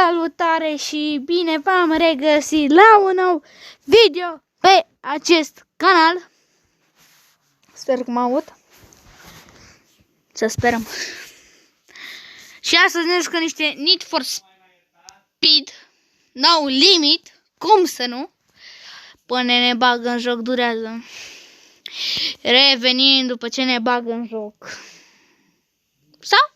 Salutare și bine v-am regăsit la un nou video pe acest canal. Sper că mă aud. Să sperăm. Și astăzi ne jucăm niște Need for Speed No Limit. Cum să nu? Până ne bagă în joc durează. Revenind după ce ne bagă în joc. Sau?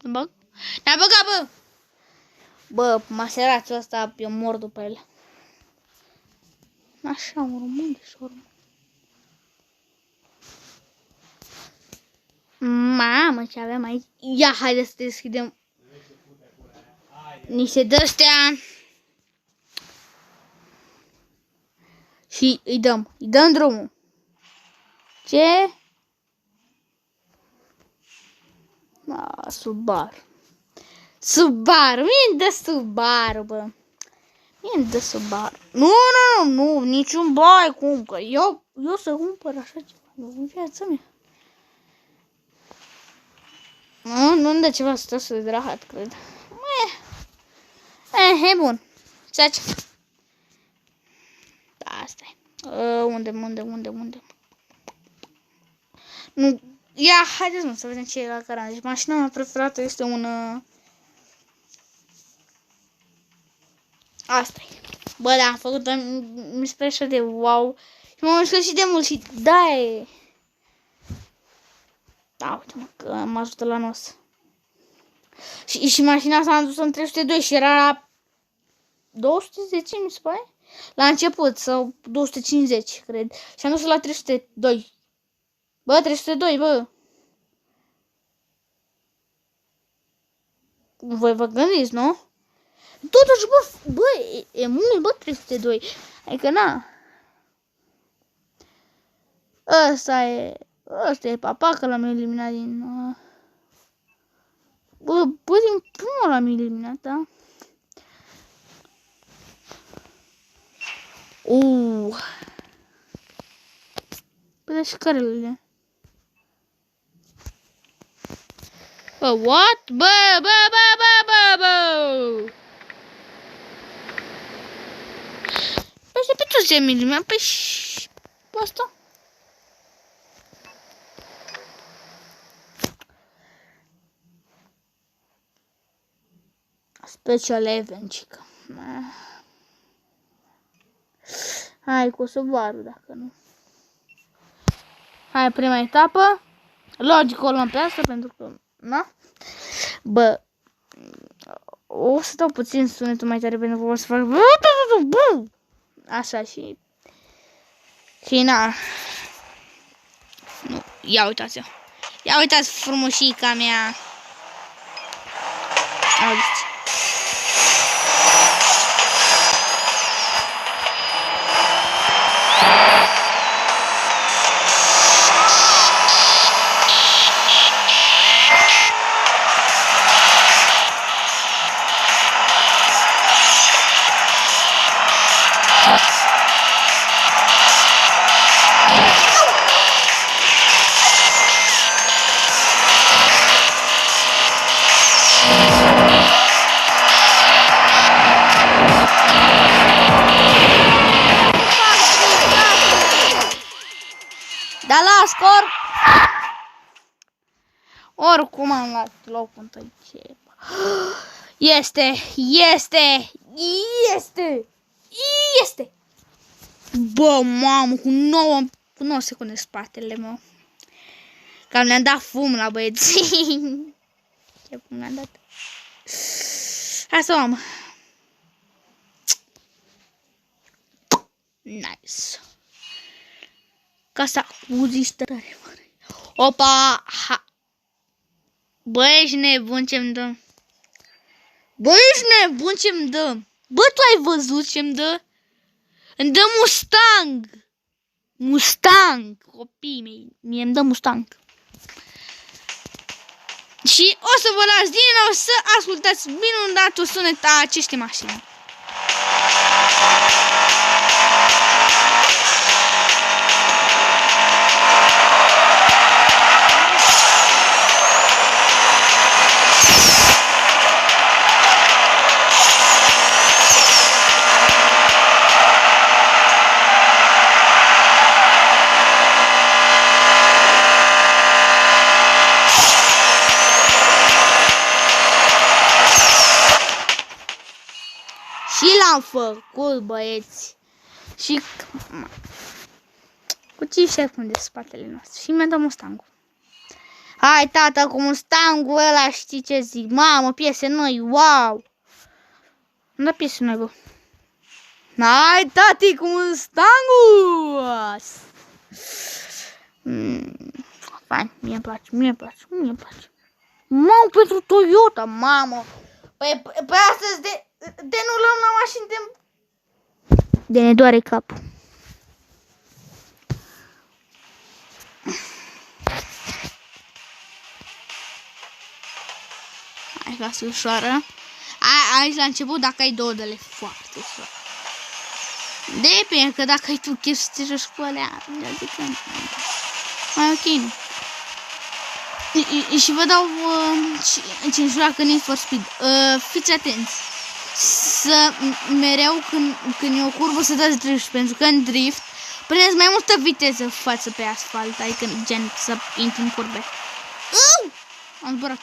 Ne bag? Ne-a băgat, bă! Bă, maserațul ăsta, eu mor după el. Așa, mă rămân de șormă. Mamă, ce avem aici. Ia, haide să deschidem niște de-astea. Și îi dăm drumul. Ce? Subaru. Subaru, mie de Subaru, bă. Mie de Subaru. Nu, niciun bai cum, că eu să cumpăr așa ceva, în viața mea. Nu de ceva să de rahat, cred. E bun. Ceace. Da, asta e. Unde? Nu. Ia, haideți mă să vedem ce e la garaj. Mașina mea preferată este un... Asta e. Bă, da, am făcut, mi se pare așa de wow. Și m-am mișcat și de mult și da e. Da, uite mă, că mă ajută la nos. Și mașina asta am dus în 302 și era la 210, mi se pare? La început, sau 250, cred. Și am dus la 302. Bă, 302, bă. Voi vă gândiți, nu? Totuși, bă, e mult, bă, 302. Adică, na. Ăsta e papacă, l-am eliminat din... Bă, din primul l-am eliminat, da? Bă, dar și care le? Bă, what? Bă! Păi pe toți am eliminat, pe asta? Special event, cică. Hai cu Subaru, dacă nu. Hai, prima etapă. Logic, o luăm pe asta, pentru că... Na? Bă... O să dau puțin sunetul mai tare, pentru că o să fac... Așa și... Și na... Nu, ia uitați-o. Ia uitați frumușica mea. Auziți. Da, la scor! Oricum am luat locul întâi. Este! Bă, mamă, cu 9 secunde spatele meu. Cam ne-am dat fum la băieți. Ce fum ne-am dat? Hai să am. Nice. Casa uzi tare mare. Opa! Ha! Bă, ești nebun ce-mi dă? Bă, tu ai văzut ce-mi dă? Îmi dă Mustang! Copiii mei, mie îmi dă Mustang. Și o să vă las din nou să ascultați minunatul sunet a acestei mașini. Și l-am făcut, băieți. Și cu ce se ascunde spatele nostru. Și mi-a dat Mustangul. Hai, tata, cu Mustangul ăla, știi ce zic? Mamă, piese noi, wow! Nu da piese noi, bă. Hai, tati, cu Mustangul! Fain, mie-mi place. Mamă, pentru Toyota, mamă! Păi astăzi de nu luăm la mașini de ne doare capul. Hai, lasă ușoară. Aici la început, dacă ai 2 de lei, foarte ușor. Depinde, că dacă ai tu chef să te joci cu alea, adică mai ok, nu. Și vă dau cine joacă Need for Speed. Fiți atenți. Să mereu când e o curbă să dați drift, pentru că în drift prindeți mai multă viteză față pe asfalt, adică gen să intri în curbe. Am zburat.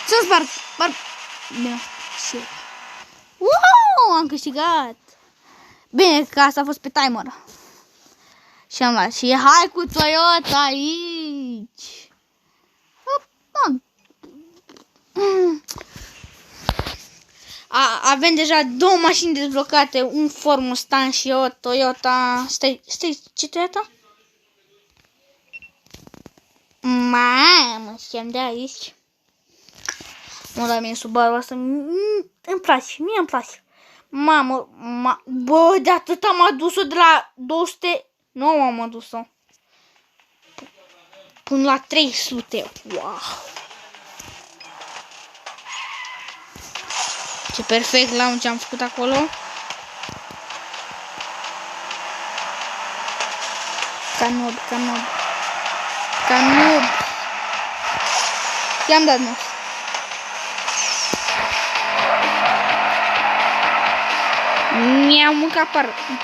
Să-mi sparg. Bine. Și wow, am câștigat. Bine că asta a fost pe timer. Și am luat. Și hai cu Toyota aici. Avem deja 2 mașini dezblocate. Un Ford Mustang și o Toyota. Stai, ce Toyota? Mamă, știam de aici. Mă, dar mie Subaru asta îmi place, mie îmi place. Mamă, bă, de atât am adus-o de la 200, nu am adus-o. Până la 300, wow. Ce perfect la ce am făcut acolo. Canob. I-am dat, nu. Mi-am mâncat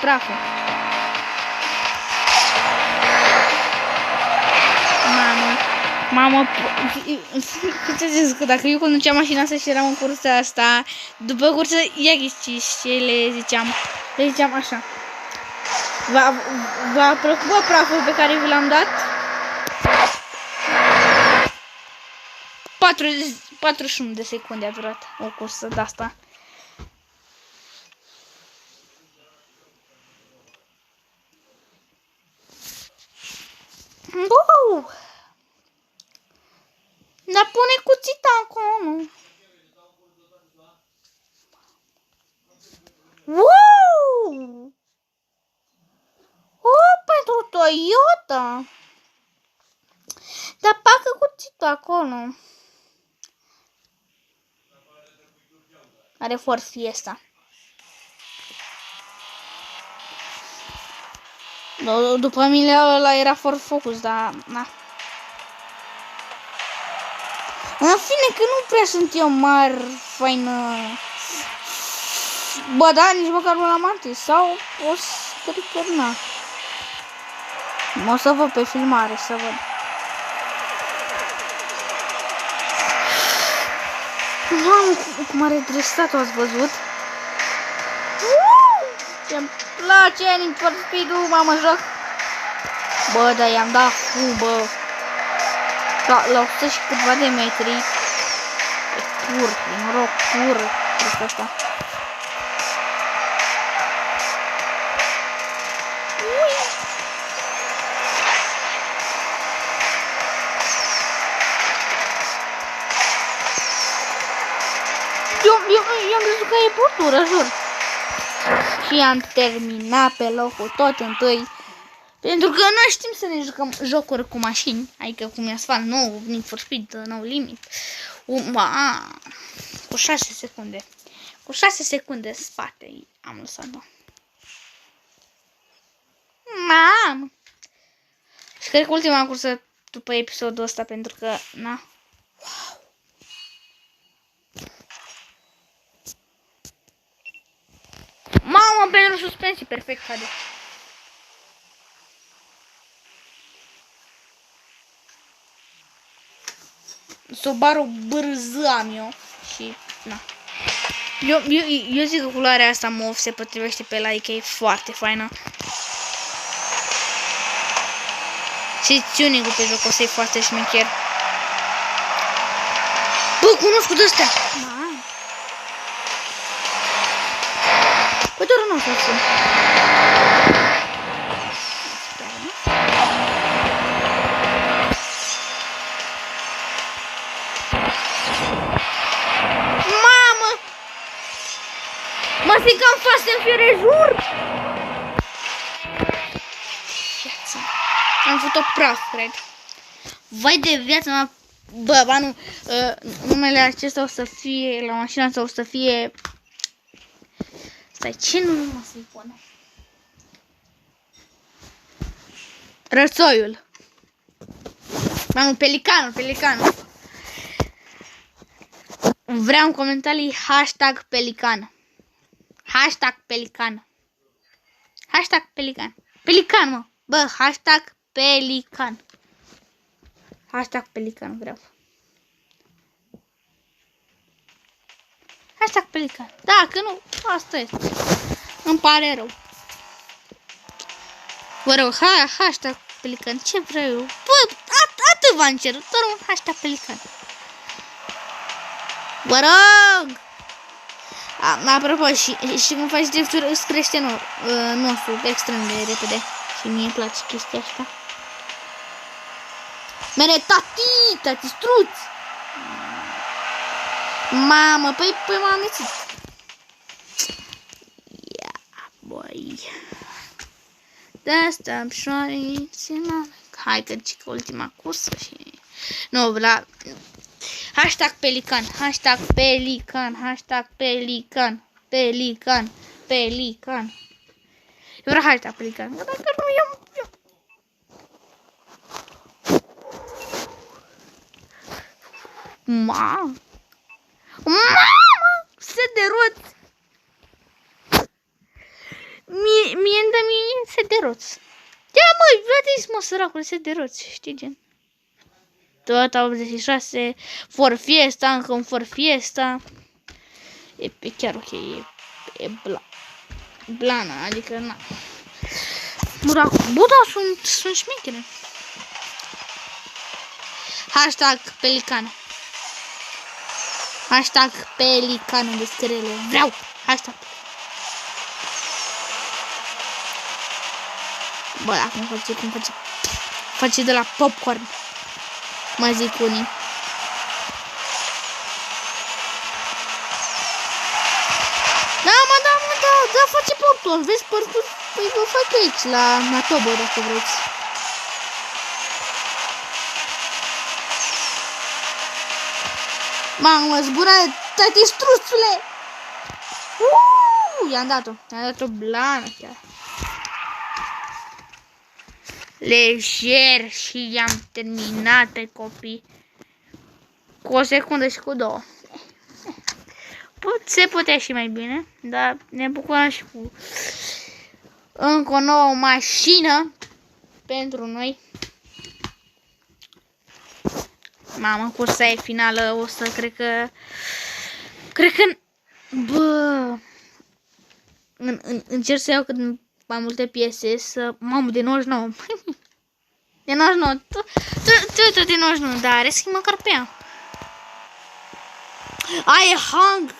praful. Mamă, ce zic, că dacă eu conduceam mașina asta și eram în cursa asta, după cursă, ia ghici ce le ziceam așa. V-a plăcut praful pe care vi l-am dat? 41 de secunde a durat o cursă de asta. Wow! Dar pune cuțita acolo. Wow! Pentru Toyota. Dar pacă cuțitul acolo. Are Ford Fiesta. După mine ăla era Ford Focus, dar na. În fine că nu prea sunt eu mare faină. Bă, da, nici măcar nu l-am atins. Sau o să na. O să văd pe filmare, să văd. Mamă, cum are dresat-o, ați văzut? Ce-mi place Need for Speed-ul, mamă, joc. Bă, dar i-am dat bă. La 100 și câteva de metri. E pur, e noroc pur. Chestia asta. Eu am crezut că e portură, jur. Și am terminat pe locul tot întâi. Pentru că noi știm să ne jucăm jocuri cu mașini. Adică cum e asfalt nou, Need for Speed, No Limit. Cu 6 secunde. Cu 6 secunde în spate am lăsat-o. Mamă! Și cred că ultima cursă după episodul ăsta, pentru că, na. Wow! Mamă, pentru suspensii, perfect, cade. Subaru BRZ am eu. Și, na. Eu zic că culoarea asta mov se potrivește pe like, e foarte faină. Și tuning-ul pe joc o să-i foarte șmecher. Bă, cunosc cu de-astea! Păi doar nu o să țin. Mamă! Mă zic că am fost în fierejur! Am făcut-o praf, cred. Vai de viața mea. Bă, nu. Numele acesta o să fie, la mașina asta o să fie... Stai, ce nume mă să-i pun? Rățoiul. Nu, pelicanul. Vreau în comentarii #pelican. #pelican. Pelican, mă. Bă, #pelican. #pelican vreau. #pelican. Da, că nu, asta este. Îmi pare rău. Vă rog, #pelican. Ce vreau eu? Bă, atât v-am cerut, doar un #pelican. Vă rog! Apropo, și cum faci drifturi, îți crește nostru extrem de repede. Și mie îmi place chestia asta. Mere, tati struț! Mamă, păi m-am amețit. Yeah, boy. De-asta am șoarii. Hai că cică ultima cursă și... Nu, la... #pelican. Eu vreau #pelican. Dacă nu, eu... Mamă! Set de roți! Mie îmi dă set de roți. Ia măi, vedeți mă săracule, set de roți, știi gen. Tot 86, For Fiesta, încă un For Fiesta. E chiar ok, e blană, adică na. Bă, da, sunt șmechere. #pelican. #pelican în descriere. Vreau! Hashtag. Bă, acum face de la popcorn. Mă zic unii. Da, face popcorn. Vezi parcurs? Păi vă fac aici, la Tobo, dacă vreți. Mamă, zbura, tati struțule! I-am dat-o blană chiar. Lejer și i-am terminat pe copii. Cu o secundă și cu două. Se putea și mai bine, dar ne bucurăm și cu încă o nouă mașină pentru noi. Mamă, cursa e finală, o să cred că bă, încerc să iau cât mai multe piese, să, mamă, de 99. De 99, tot de 99, dar are schimb măcar pe ea. E hang.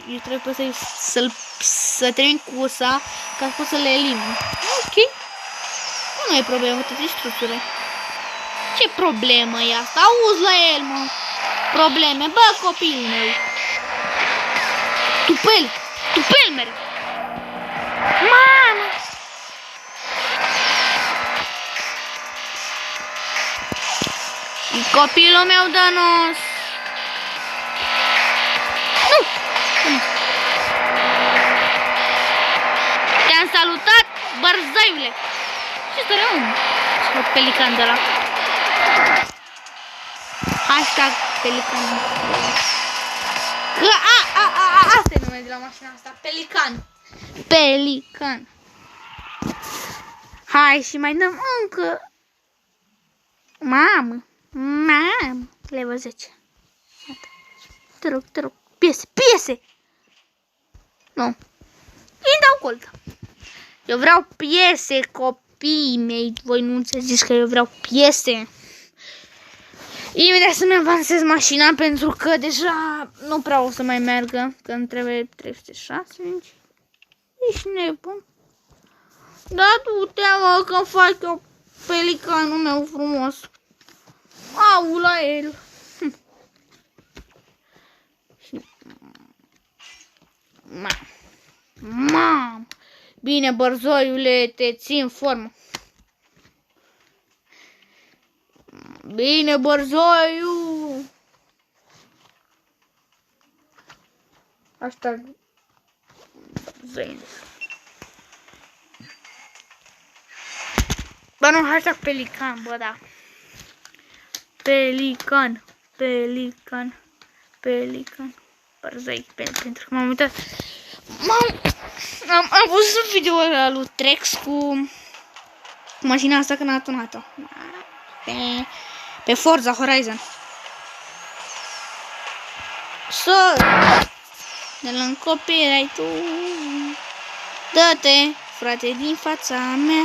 Eu trebuie să termin cursa ca să pot să le elimin. Ok. Nu e problemă, toate struțurile. Ce problemă e asta? Auzi la el, mă. Probleme. Bă, copilul meu. Tupel mereu. Mamă. Copilul meu dă nos. Te-am salutat, bărzăiule. Ce stă rău? Și pelican de la. #pelican. Că asta e numele de la mașina asta. Pelican. Hai și mai dăm încă. Mamă. Le level 10. Te rog, piese! Nu. Îi dau colt. Eu vreau piese, copiii mei. Voi nu înțelegeți că eu vreau piese. Imediat să-mi avansez mașina pentru că deja nu prea o să mai meargă. Că îmi trebuie 306. Ești nebun. Da, du-te, mă, că fac eu pelicanul meu frumos. Au la el. Mam. Bine, bărzoiule, te țin formă. Bine, bărzoiu. Asta bărzoi. Bă, nu, hashtag pelican, bă, da. Pelican. Bărzoi, pentru că m-am uitat. Am văzut video ăla lui Trex cu mașina asta când a tunat-o. Pe Forza Horizon. De la copyright-ul. Dă-te, frate, din fața mea.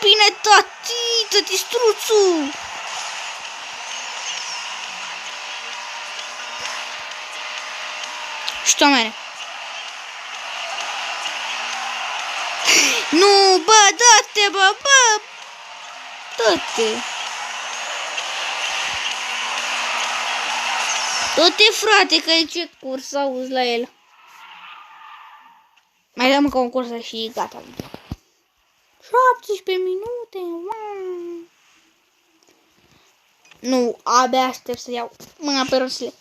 Bine, tati struțu. Ștomere. Nu, bă, dă-te, bă. Dă-te. Dă-te, frate, că aici e curs, auzi la el. Mai dăm încă o cursă și gata. 17 minute. Nu, abia aștept să iau mâna pe rosile.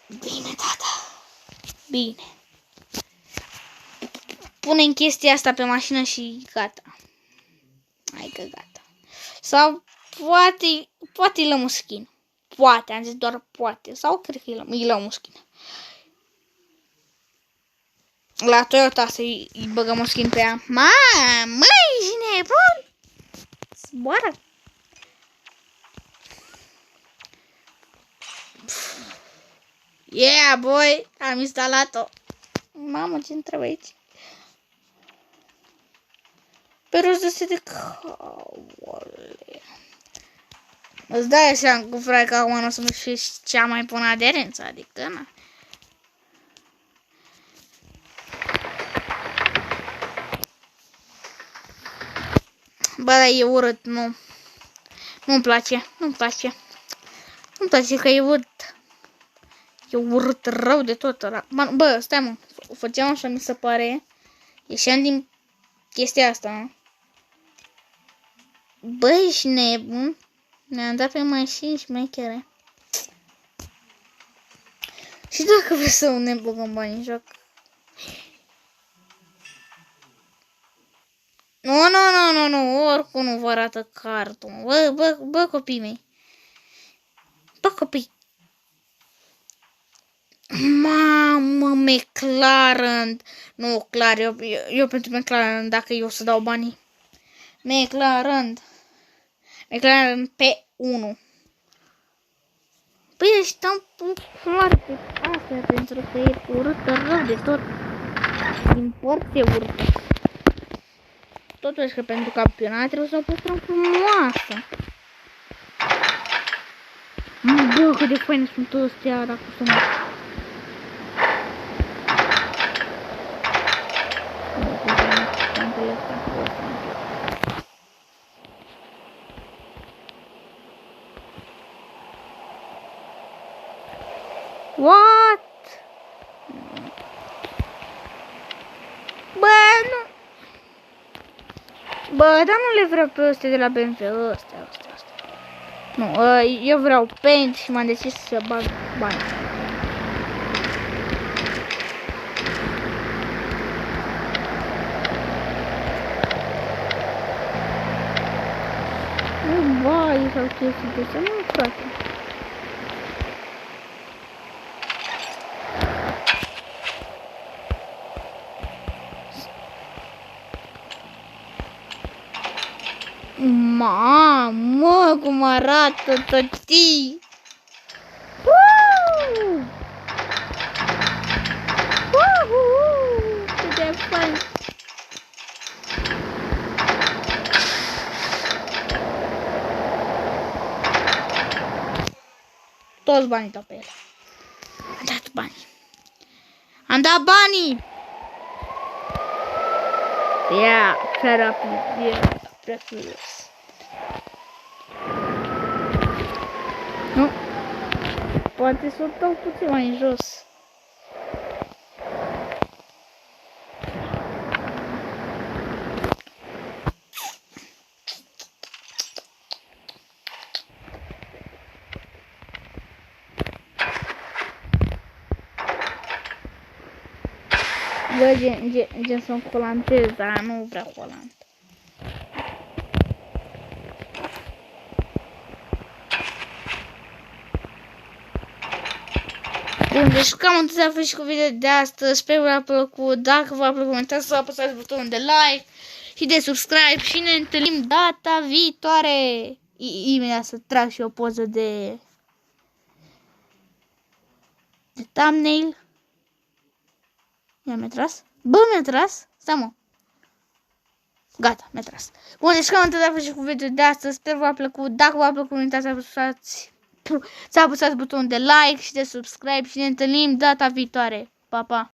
Bine, tata. Bine. Punem chestia asta pe mașină și gata. Hai că gata. Sau poate îi lăm un skin. Poate, am zis doar poate. Sau cred că îi lăm un skin. La Toyota să-i băgăm un skin pe ea. Mamă, ești nebun! Zboară! Yeah, boy! Am instalat-o. Mamă, ce-mi trebuie aici? Pe rost de caule. Îți dai seama cu frate că acum nu o să mă fie cea mai bună aderență, adică na. Bă, dar e urât, nu. Nu-mi place, nu-mi place. Nu-mi place că e urât. E urât rău de tot ăla. Bă, stai mă, o făceam așa, mi se pare. Ieșeam din chestia asta, nu? Bă, ești nebun. Ne-am dat pe mașini șmechere. Și dacă vreți să ne băgăm bani în joc. Nu, oricum nu vă arată cartul. Bă, copii mei. Bă, copii. Mamă, McLaren. Nu, clar, eu pentru McLaren, dacă eu să dau banii. McLaren P1. Păi deci stau foarte asta pentru că e urâtă rău de tot. Din părți e urâtă. Totuși că pentru campionat trebuie să o păstrăm frumoasă. Bă, cât de faine sunt toți ăstea dacă sunt. What? Bă, nu. Bă, dar nu le vreau pe astea de la BMW, astea. Nu, eu vreau paint și m-am decis să bag bani. Nu, vai, sau chestii de astea, nu, frate. Mamă, cum arată, tătii. Cât de fain. Toți banii dau pe el. Am dat banii. Am dat banii! Ia, ce rapid, e prea furios. Nu. Poate să o dau puțin mai în jos. Bă, gen să-mi colantez, dar nu vreau colant. Bun, deci cam atât a fost și cu video de astăzi. Sper că v-a plăcut. Dacă v-a plăcut, comentați să apăsați butonul de like și de subscribe și ne întâlnim data viitoare. Imediat să trag și o poză de thumbnail. Mi-a tras? Bă, mi-a tras? Stai, mă. Gata, mi-a tras. Bun, deci cam atât a fost și cu video de astăzi. Sper că v-a plăcut. Dacă v-a plăcut, nu uitați să apăsați butonul de like și de subscribe și ne întâlnim data viitoare. Pa, pa!